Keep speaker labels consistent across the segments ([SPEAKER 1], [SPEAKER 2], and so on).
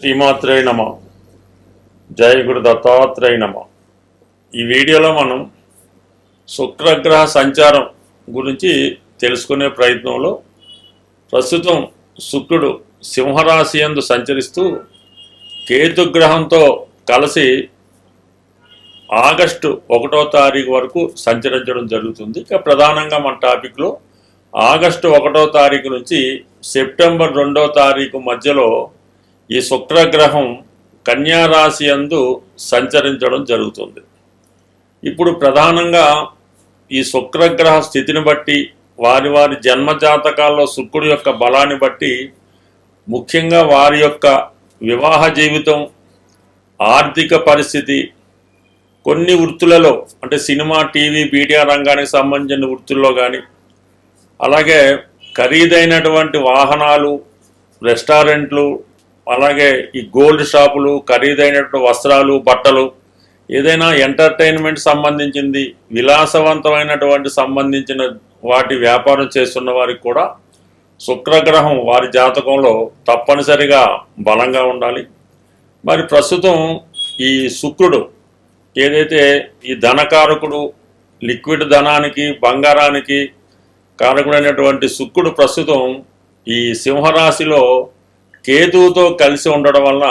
[SPEAKER 1] శ్రీమాత్రే నమ. జయ గురు దత్తాత్రేయ నమ. ఈ వీడియోలో మనం శుక్రగ్రహ సంచారం గురించి తెలుసుకునే ప్రయత్నంలో ప్రస్తుతం శుక్రుడు సింహరాశి యందు సంచరిస్తూ కేతుగ్రహంతో కలిసి ఆగస్టు 1వ తారీఖు వరకు సంచరించడం జరుగుతుంది. ఇక ప్రధానంగా మన టాపిక్లో ఆగస్టు 1వ తారీఖు నుంచి సెప్టెంబర్ 2వ తారీఖు మధ్యలో ఈ శుక్రగ్రహం కన్యా రాశి యందు సంచరించడం జరుగుతుంది. ఇప్పుడు ప్రధానంగా ఈ శుక్రగ్రహ స్థితిని బట్టి వారి వారి జన్మజాతకాల్లో శుక్రుడి యొక్క బలాన్ని బట్టి ముఖ్యంగా వారి యొక్క వివాహ జీవితం, ఆర్థిక పరిస్థితి, కొన్ని వృత్తులలో అంటే సినిమా, టీవీ, మీడియా రంగానికి సంబంధించిన వృత్తుల్లో కానీ, అలాగే ఖరీదైనటువంటి వాహనాలు, రెస్టారెంట్లు, అలాగే ఈ గోల్డ్ షాపులు, ఖరీదైనటువంటి వస్త్రాలు, బట్టలు, ఏదైనా ఎంటర్టైన్మెంట్ సంబంధించింది, విలాసవంతమైనటువంటి సంబంధించిన వాటి వ్యాపారం చేస్తున్న వారికి కూడా శుక్రగ్రహం వారి జాతకంలో తప్పనిసరిగా బలంగా ఉండాలి. మరి ప్రస్తుతం ఈ శుక్రుడు ఏదైతే ఈ ధనకారకుడు, లిక్విడ్ ధనానికి, బంగారానికి కారకుడైనటువంటి శుక్రుడు ప్రస్తుతం ఈ సింహరాశిలో కేతువుతో కలిసి ఉండడం వలన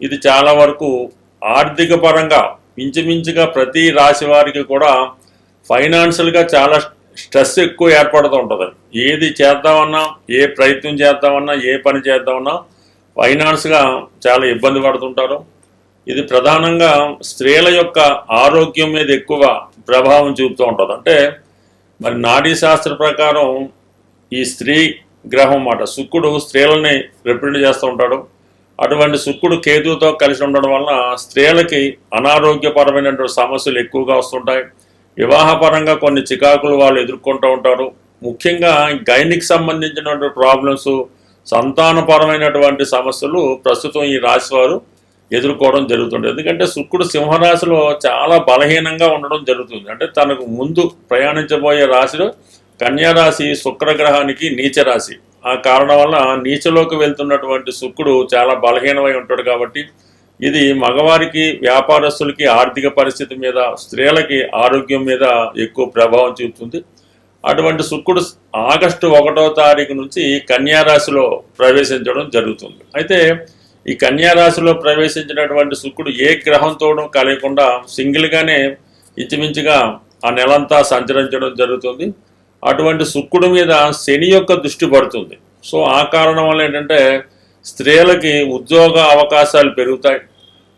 [SPEAKER 1] ఇది చాలా వరకు ఆర్థిక పరంగా ఇంచుమించుగా ప్రతి రాశి వారికి కూడా ఫైనాన్షియల్గా చాలా స్ట్రెస్ ఎక్కువ ఏర్పడుతూ ఉంటుంది. ఏది చేద్దామన్నా, ఏ ప్రయత్నం చేద్దామన్నా, ఏ పని చేద్దామన్నా ఫైనాన్స్గా చాలా ఇబ్బంది పడుతుంటారు. ఇది ప్రధానంగా స్త్రీల యొక్క ఆరోగ్యం మీద ఎక్కువ ప్రభావం చూపుతూ ఉంటుంది. అంటే మరి నాడీ శాస్త్ర ప్రకారం ఈ స్త్రీ గ్రహం మాట శుక్రుడు స్త్రీలని రిప్రజెంట్ చేస్తూ ఉంటాడు. అటువంటి శుక్రుడు కేతువుతో కలిసి ఉండడం వలన స్త్రీలకి అనారోగ్యపరమైనటువంటి సమస్యలు ఎక్కువగా వస్తుంటాయి. వివాహపరంగా కొన్ని చికాకులు వాళ్ళు ఎదుర్కొంటూ ఉంటారు. ముఖ్యంగా గైనిక్ సంబంధించినటువంటి ప్రాబ్లమ్స్, సంతానపరమైనటువంటి సమస్యలు ప్రస్తుతం ఈ రాశి వారు ఎదుర్కోవడం జరుగుతుంది. ఎందుకంటే శుక్రుడు సింహరాశిలో చాలా బలహీనంగా ఉండడం జరుగుతుంది. అంటే తనకు ముందు ప్రయాణించబోయే రాశిలో కన్యారాశి శుక్రగ్రహానికి నీచ రాశి. ఆ కారణం వల్ల నీచలోకి వెళ్తున్నటువంటి శుక్రుడు చాలా బలహీనమై ఉంటాడు. కాబట్టి ఇది మగవారికి, వ్యాపారస్తులకి ఆర్థిక పరిస్థితి మీద, స్త్రీలకి ఆరోగ్యం మీద ఎక్కువ ప్రభావం చూపుతుంది. అటువంటి శుక్రుడు ఆగస్టు 1వ తారీఖు నుంచి కన్యారాశిలో ప్రవేశించడం జరుగుతుంది. అయితే ఈ కన్యారాశిలో ప్రవేశించినటువంటి శుక్రుడు ఏ గ్రహంతోనూ కలగకుండా సింగిల్గానే ఇంచుమించుగా ఆ నెలంతా సంచరించడం జరుగుతుంది. అటువంటి శుక్రుడి మీద శని యొక్క దృష్టి పడుతుంది. సో ఆ కారణం వల్ల ఏంటంటే స్త్రీలకి ఉద్యోగ అవకాశాలు పెరుగుతాయి.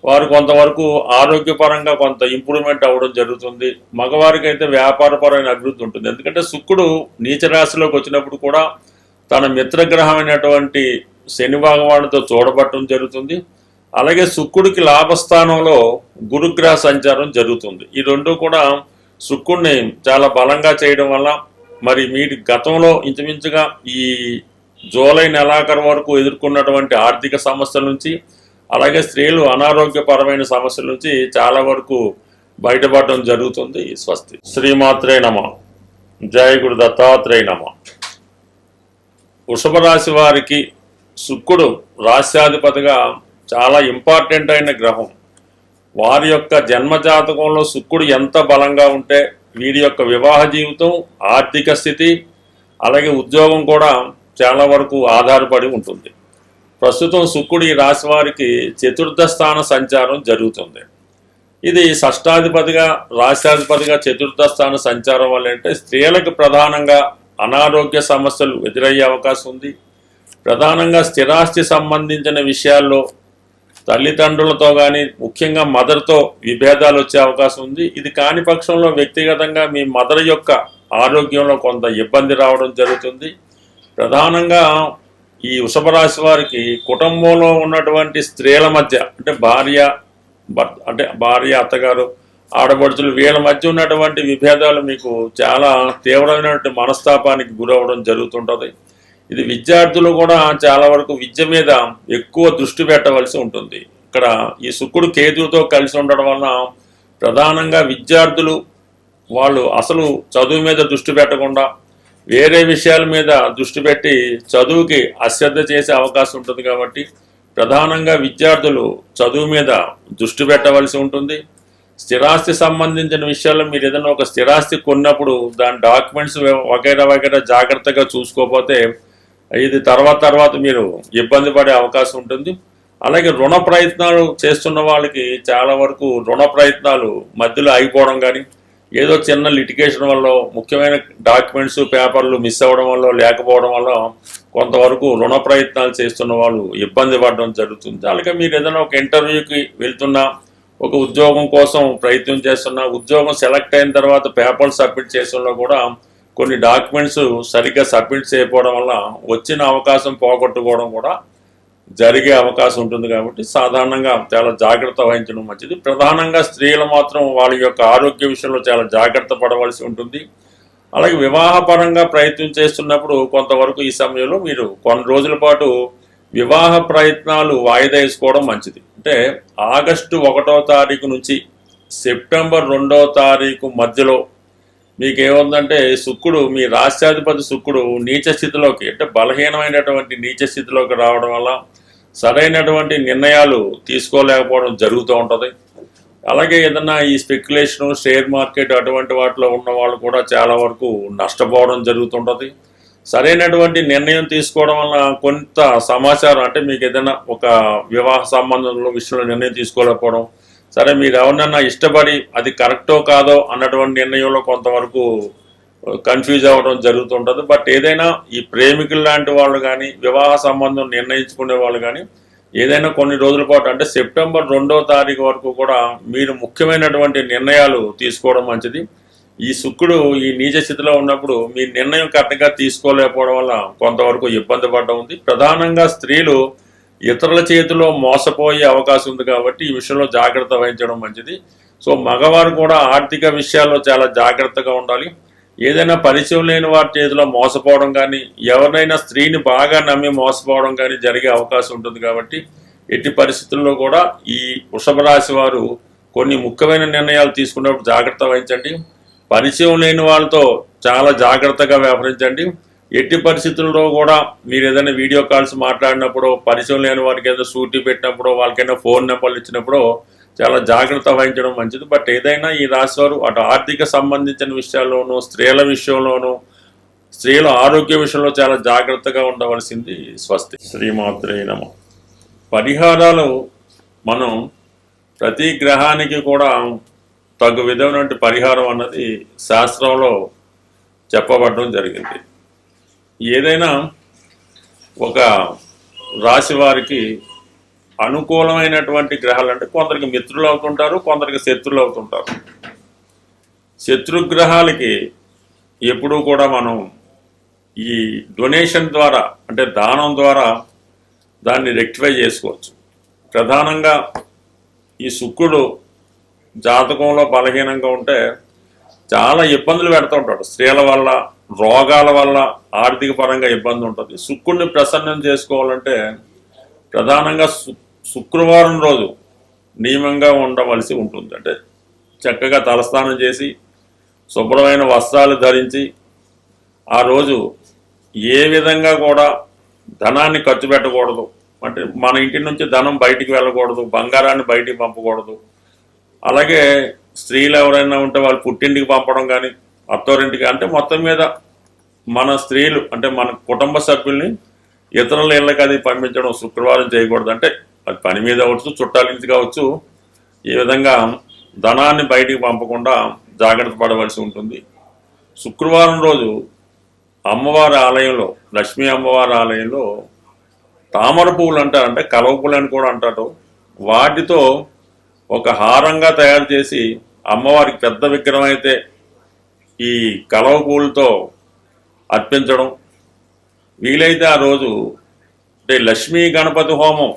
[SPEAKER 1] వారు కొంతవరకు ఆరోగ్యపరంగా కొంత ఇంప్రూవ్మెంట్ అవ్వడం జరుగుతుంది. మగవారికి అయితే వ్యాపారపరమైన అభివృద్ధి ఉంటుంది. ఎందుకంటే శుక్రుడు నీచరాశిలోకి వచ్చినప్పుడు కూడా తన మిత్రగ్రహమైనటువంటి శని భగవానుడితో చూడబట్టడం జరుగుతుంది. అలాగే శుక్రుడికి లాభస్థానంలో గురుగ్రహ సంచారం జరుగుతుంది. ఈ రెండు కూడా శుక్రుడిని చాలా బలంగా చేయడం వల్ల మరి మీరు గతంలో ఇంచుమించుగా ఈ జూలై నెలాఖరు వరకు ఎదుర్కొన్నటువంటి ఆర్థిక సమస్యల నుంచి, అలాగే స్త్రీలు అనారోగ్యపరమైన సమస్యల నుంచి చాలా వరకు బయటపడడం జరుగుతుంది. స్వస్తి. శ్రీమాత్రే నమ. జయ గురు దత్తాత్రేయ నమ. వృషభ రాశి వారికి శుక్రుడు రాశ్యాధిపతిగా చాలా ఇంపార్టెంట్ అయిన గ్రహం. వారి యొక్క జన్మజాతకంలో శుక్రుడు ఎంత బలంగా ఉంటే వీరి యొక్క వివాహ జీవితం, ఆర్థిక స్థితి, అలాగే ఉద్యోగం కూడా చాలా వరకు ఆధారపడి ఉంటుంది. ప్రస్తుతం శుక్రుడు ఈ రాశి వారికి చతుర్థ స్థాన సంచారం జరుగుతుంది. ఇది షష్టాధిపతిగా, రాశ్యాధిపతిగా చతుర్థ స్థాన సంచారం వల్ల అంటే స్త్రీలకు ప్రధానంగా అనారోగ్య సమస్యలు ఎదురయ్యే అవకాశం ఉంది. ప్రధానంగా స్థిరాస్తి సంబంధించిన విషయాల్లో తల్లిదండ్రులతో కానీ, ముఖ్యంగా మదర్తో విభేదాలు వచ్చే అవకాశం ఉంది. ఇది కాని పక్షంలో వ్యక్తిగతంగా మీ మదర్ యొక్క ఆరోగ్యంలో కొంత ఇబ్బంది రావడం జరుగుతుంది. ప్రధానంగా ఈ వృషభ రాశి వారికి కుటుంబంలో ఉన్నటువంటి స్త్రీల మధ్య అంటే భార్య, అత్తగారు, ఆడపడుచులు వీళ్ళ మధ్య ఉన్నటువంటి విభేదాలు మీకు చాలా తీవ్రమైనటువంటి మనస్తాపానికి గురవడం జరుగుతుంటుంది. ఇది విద్యార్థులు కూడా చాలా వరకు విద్య మీద ఎక్కువ దృష్టి పెట్టవలసి ఉంటుంది. ఇక్కడ ఈ శుక్రుడు కేతువుతో కలిసి ఉండడం వలన ప్రధానంగా విద్యార్థులు వాళ్ళు అసలు చదువు మీద దృష్టి పెట్టకుండా వేరే విషయాల మీద దృష్టి పెట్టి చదువుకి అశ్రద్ధ చేసే అవకాశం ఉంటుంది. కాబట్టి ప్రధానంగా విద్యార్థులు చదువు మీద దృష్టి పెట్టవలసి ఉంటుంది. స్థిరాస్తి సంబంధించిన విషయాల్లో మీరు ఏదైనా ఒక స్థిరాస్తి కొన్నప్పుడు దాని డాక్యుమెంట్స్ వగైరా జాగ్రత్తగా చూసుకోకపోతే ఇది తర్వాత మీరు ఇబ్బంది పడే అవకాశం ఉంటుంది. అలాగే రుణ ప్రయత్నాలు చేస్తున్న వాళ్ళకి చాలా వరకు రుణ ప్రయత్నాలు మధ్యలో ఆగిపోవడం కానీ, ఏదో చిన్న లిటిగేషన్ వల్ల ముఖ్యమైన డాక్యుమెంట్స్ పేపర్లు మిస్ అవ్వడం వల్ల లేకపోవడం వల్ల కొంతవరకు రుణ ప్రయత్నాలు చేస్తున్న వాళ్ళు ఇబ్బంది పడడం జరుగుతుంది. అలాగే మీరు ఏదైనా ఒక ఇంటర్వ్యూకి వెళ్తున్నా, ఒక ఉద్యోగం కోసం ప్రయత్నం చేస్తున్నా, ఉద్యోగం సెలెక్ట్ అయిన తర్వాత పేపర్లు సబ్మిట్ చేసిన కూడా కొన్ని డాక్యుమెంట్స్ సరిగ్గా సబ్మిట్ చేయకపోవడం వల్ల వచ్చిన అవకాశం పోగొట్టుకోవడం కూడా జరిగే అవకాశం ఉంటుంది. కాబట్టి సాధారణంగా చాలా జాగ్రత్త వహించడం మంచిది. ప్రధానంగా స్త్రీలు మాత్రం వాళ్ళ యొక్క ఆరోగ్య విషయంలో చాలా జాగ్రత్త పడవలసి ఉంటుంది. అలాగే వివాహపరంగా ప్రయత్నం చేస్తున్నప్పుడు కొంతవరకు ఈ సమయంలో మీరు కొన్ని రోజుల పాటు వివాహ ప్రయత్నాలు వాయిదా వేసుకోవడం మంచిది. అంటే ఆగస్టు 1వ తారీఖు నుంచి సెప్టెంబర్ 2వ తారీఖు మధ్యలో మీకు ఏముందంటే శుక్రుడు, మీ రాష్ట్రాధిపతి శుక్రుడు నీచ స్థితిలోకి, అంటే బలహీనమైనటువంటి నీచ స్థితిలోకి రావడం వల్ల సరైనటువంటి నిర్ణయాలు తీసుకోలేకపోవడం జరుగుతూ ఉంటుంది. అలాగే ఏదన్నా ఈ స్పెక్యులేషను, షేర్ మార్కెట్ అటువంటి వాటిలో ఉన్న వాళ్ళు కూడా చాలా వరకు నష్టపోవడం జరుగుతుంటుంది. సరైనటువంటి నిర్ణయం తీసుకోవడం వల్ల కొంత సమాచారం, అంటే మీకు ఏదైనా ఒక వివాహ సంబంధంలో విషయంలో నిర్ణయం తీసుకోలేకపోవడం, సరే మీరు ఎవరినన్నా ఇష్టపడి అది కరెక్టో కాదో అన్నటువంటి నిర్ణయంలో కొంతవరకు కన్ఫ్యూజ్ అవ్వడం జరుగుతుంటుంది. బట్ ఏదైనా ఈ ప్రేమికులు లాంటి వాళ్ళు కానీ, వివాహ సంబంధం నిర్ణయించుకునే వాళ్ళు కానీ ఏదైనా కొన్ని రోజుల పాటు, అంటే సెప్టెంబర్ 2వ తారీఖు వరకు కూడా మీరు ముఖ్యమైనటువంటి నిర్ణయాలు తీసుకోవడం మంచిది. ఈ శుక్రుడు ఈ నీచ స్థితిలో ఉన్నప్పుడు మీ నిర్ణయం కరెక్ట్గా తీసుకోలేకపోవడం వల్ల కొంతవరకు ఇబ్బంది పడడం ఉంది. ప్రధానంగా స్త్రీలు ఇతరుల చేతిలో మోసపోయే అవకాశం ఉంది కాబట్టి ఈ విషయంలో జాగ్రత్త వహించడం మంచిది. సో మగవారు కూడా ఆర్థిక విషయాల్లో చాలా జాగ్రత్తగా ఉండాలి. ఏదైనా పరిచయం లేని వారి చేతిలో మోసపోవడం కానీ, ఎవరినైనా స్త్రీని బాగా నమ్మి మోసపోవడం కానీ జరిగే అవకాశం ఉంటుంది. కాబట్టి ఎట్టి పరిస్థితుల్లో కూడా ఈ వృషభ రాశి వారు కొన్ని ముఖ్యమైన నిర్ణయాలు తీసుకున్నప్పుడు జాగ్రత్త వహించండి. పరిచయం లేని వాళ్ళతో చాలా జాగ్రత్తగా వ్యవహరించండి. ఎట్టి పరిస్థితుల్లో కూడా మీరు ఏదైనా వీడియో కాల్స్ మాట్లాడినప్పుడు, పరిచయం లేని వారికి ఏదైనా షూటీ పెట్టినప్పుడు, వాళ్ళకైనా ఫోన్ నెంబర్లు ఇచ్చినప్పుడు చాలా జాగ్రత్త వహించడం మంచిది. బట్ ఏదైనా ఈ రాశి వారు అటు ఆర్థిక సంబంధించిన విషయాల్లోనూ, స్త్రీల విషయంలోనూ, స్త్రీల ఆరోగ్య విషయంలో చాలా జాగ్రత్తగా ఉండవలసింది. స్వస్తి. శ్రీమాత్రే నమః. పరిహారాలు మనం ప్రతి గ్రహానికి కూడా తగు విధమైనటువంటి పరిహారం అన్నది శాస్త్రంలో చెప్పబడడం జరిగింది. ఏదైనా ఒక రాశి వారికి అనుకూలమైనటువంటి గ్రహాలు, అంటే కొందరికి మిత్రులు అవుతుంటారు, కొందరికి శత్రులు అవుతుంటారు. శత్రుగ్రహాలకి ఎప్పుడూ కూడా మనం ఈ డొనేషన్ ద్వారా, అంటే దానం ద్వారా దాన్ని రెక్టిఫై చేసుకోవచ్చు. ప్రధానంగా ఈ శుక్రుడు జాతకంలో బలహీనంగా ఉంటే చాలా ఇబ్బందులు పెడుతూ ఉంటాడు. స్త్రీల వల్ల, రోగాల వల్ల ఆర్థిక పరంగా ఇబ్బంది ఉంటుంది. శుక్రుడిని ప్రసన్నం చేసుకోవాలంటే ప్రధానంగా శుక్రవారం రోజు నియమంగా ఉండవలసి ఉంటుంది. అంటే చక్కగా తలస్నానం చేసి శుభ్రమైన వస్త్రాలు ధరించి ఆ రోజు ఏ విధంగా కూడా ధనాన్ని ఖర్చు పెట్టకూడదు. అంటే మన ఇంటి నుంచి ధనం బయటికి వెళ్ళకూడదు, బంగారాన్ని బయటికి పంపకూడదు. అలాగే స్త్రీలు ఎవరైనా ఉంటే వాళ్ళు పుట్టింటికి పంపడం కానీ, అత్తోరింటికి, అంటే మొత్తం మీద మన స్త్రీలు, అంటే మన కుటుంబ సభ్యుల్ని ఇతరుల ఇళ్ళకి అది పంపించడం శుక్రవారం చేయకూడదు. అంటే అది పని మీద అవచ్చు, చుట్టాల ఇంటికి కావచ్చు. ఈ విధంగా ధనాన్ని బయటికి పంపకుండా జాగ్రత్త పడవలసి ఉంటుంది. శుక్రవారం రోజు అమ్మవారి ఆలయంలో, లక్ష్మీ అమ్మవారి ఆలయంలో తామర పువ్వులు అంటారు, అంటే కలవ పువ్వులు అని కూడా అంటారు, వాటితో ఒక హారంగా తయారు చేసి అమ్మవారికి పెద్ద విగ్రహం అయితే ఈ కలవ పువ్వులతో అర్పించడం. వీలైతే ఆ రోజు అంటే లక్ష్మీ గణపతి హోమం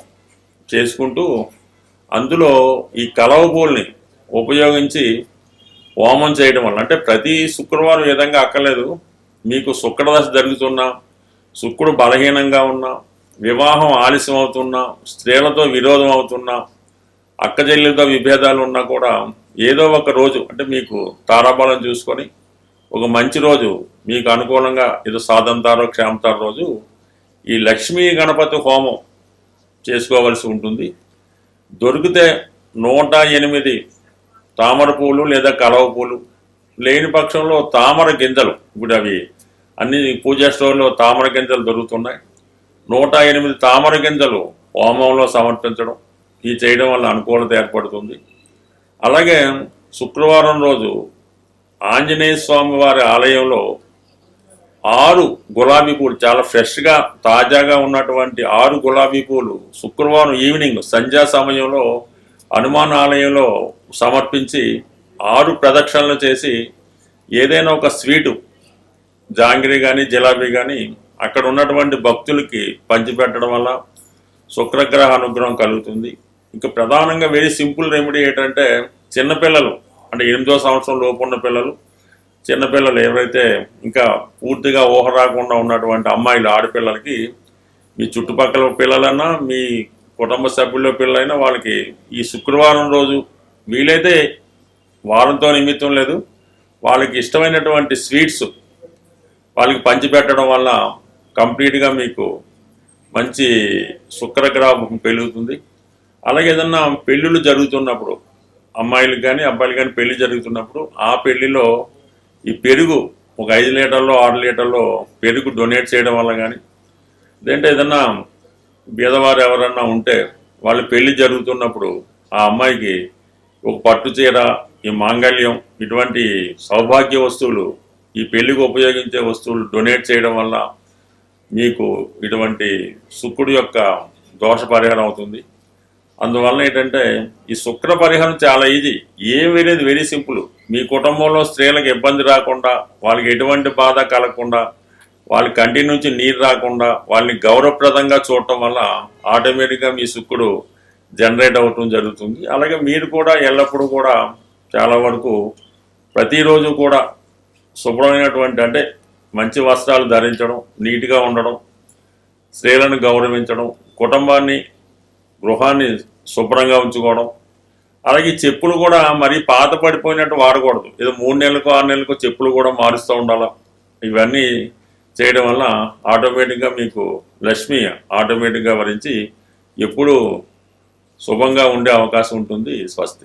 [SPEAKER 1] చేసుకుంటూ అందులో ఈ కలవ పువ్వుల్ని ఉపయోగించి హోమం చేయడం వల్ల, అంటే ప్రతి శుక్రవారం విధంగా అక్కర్లేదు, మీకు శుక్రదశ జరుగుతున్నా, శుక్రుడు బలహీనంగా ఉన్నా, వివాహం ఆలస్యం అవుతున్నా, స్త్రీలతో విరోధం అవుతున్నా, అక్కచెల్లెలతో విభేదాలు ఉన్నా కూడా ఏదో ఒక రోజు, అంటే మీకు తారాబలం చూసుకొని ఒక మంచి రోజు మీకు అనుకూలంగా ఏదో సాధంతారో క్షేమతారో రోజు ఈ లక్ష్మీ గణపతి హోమం చేసుకోవలసి ఉంటుంది. దొరికితే 108 తామర పూలు లేదా కలవ పూలు, లేని పక్షంలో తామర గింజలు, ఇప్పుడు అవి అన్ని పూజా స్టోర్లో తామర గింజలు దొరుకుతున్నాయి. 108 తామర గింజలు హోమంలో సమర్పించడం, ఇది చేయడం వల్ల అనుకూలత ఏర్పడుతుంది. అలాగే శుక్రవారం రోజు ఆంజనేయ స్వామి వారి ఆలయంలో 6 గులాబీ పూలు, చాలా ఫ్రెష్గా తాజాగా ఉన్నటువంటి 6 గులాబీ పూలు శుక్రవారం ఈవినింగ్ సంధ్యా సమయంలో హనుమాన్ ఆలయంలో సమర్పించి 6 ప్రదక్షిణలు చేసి ఏదైనా ఒక స్వీటు, జాంగిరి కానీ జిలాబీ కానీ అక్కడ ఉన్నటువంటి భక్తులకి పంచిపెట్టడం వల్ల శుక్రగ్రహ అనుగ్రహం కలుగుతుంది. ఇంకా ప్రధానంగా వెరీ సింపుల్ రెమెడీ ఏంటంటే, చిన్నపిల్లలు అంటే 8వ సంవత్సరం లోపు ఉన్న పిల్లలు, చిన్నపిల్లలు ఎవరైతే ఇంకా పూర్తిగా ఊహ రాకుండా ఉన్నటువంటి అమ్మాయిలు, ఆడపిల్లలకి, మీ చుట్టుపక్కల పిల్లలన్నా మీ కుటుంబ సభ్యుల్లో పిల్లలైనా వాళ్ళకి ఈ శుక్రవారం రోజు వీలైతే వారంతో నిమిత్తం లేదు, వాళ్ళకి ఇష్టమైనటువంటి స్వీట్స్ వాళ్ళకి పంచిపెట్టడం వల్ల కంప్లీట్గా మీకు మంచి శుక్రగ్రహం పెరుగుతుంది. అలాగే ఏదన్నా పెళ్ళిళ్ళు జరుగుతున్నప్పుడు, అమ్మాయిలకు కానీ అబ్బాయిలు కానీ పెళ్లి జరుగుతున్నప్పుడు ఆ పెళ్లిలో ఈ పెరుగు ఒక 5 లీటర్లో 6 లీటర్లో పెరుగు డొనేట్ చేయడం వల్ల కానీ, లేదంటే ఏదన్నా బీదవారు ఎవరన్నా ఉంటే వాళ్ళ పెళ్లి జరుగుతున్నప్పుడు ఆ అమ్మాయికి ఒక పట్టు చీర, ఈ మాంగళ్యం, ఇటువంటి సౌభాగ్య వస్తువులు, ఈ పెళ్లికి ఉపయోగించే వస్తువులు డొనేట్ చేయడం వల్ల మీకు ఇటువంటి శుక్రుడి యొక్క దోష పరిహారం అవుతుంది. అందువల్ల ఏంటంటే ఈ శుక్ర పరిహారం చాలా ఈజీ, ఏం వేరేది వెరీ సింపుల్. మీ కుటుంబంలో స్త్రీలకు ఇబ్బంది రాకుండా, వాళ్ళకి ఎటువంటి బాధ కలగకుండా, వాళ్ళ కంటి నుంచి నీరు రాకుండా, వాళ్ళని గౌరవప్రదంగా చూడటం వల్ల ఆటోమేటిక్గా మీ శుక్రుడు జనరేట్ అవటం జరుగుతుంది. అలాగే మీరు కూడా ఎల్లప్పుడూ కూడా చాలా వరకు ప్రతిరోజు కూడా శుభ్రమైనటువంటి, అంటే మంచి వస్త్రాలు ధరించడం, నీట్గా ఉండడం, స్త్రీలను గౌరవించడం, కుటుంబాన్ని గృహాన్ని శుభ్రంగా ఉంచుకోవడం. అలాగే చెప్పులు కూడా మరీ పాత పడిపోయినట్టు వాడకూడదు, ఏదో 3 నెలలకు 6 నెలలకు చెప్పులు కూడా మారుస్తూ ఉండాలి. ఇవన్నీ చేయడం వల్ల ఆటోమేటిక్గా మీకు లక్ష్మి ఆటోమేటిక్గా వరించి ఎప్పుడూ శుభంగా ఉండే అవకాశం ఉంటుంది. స్వస్తి.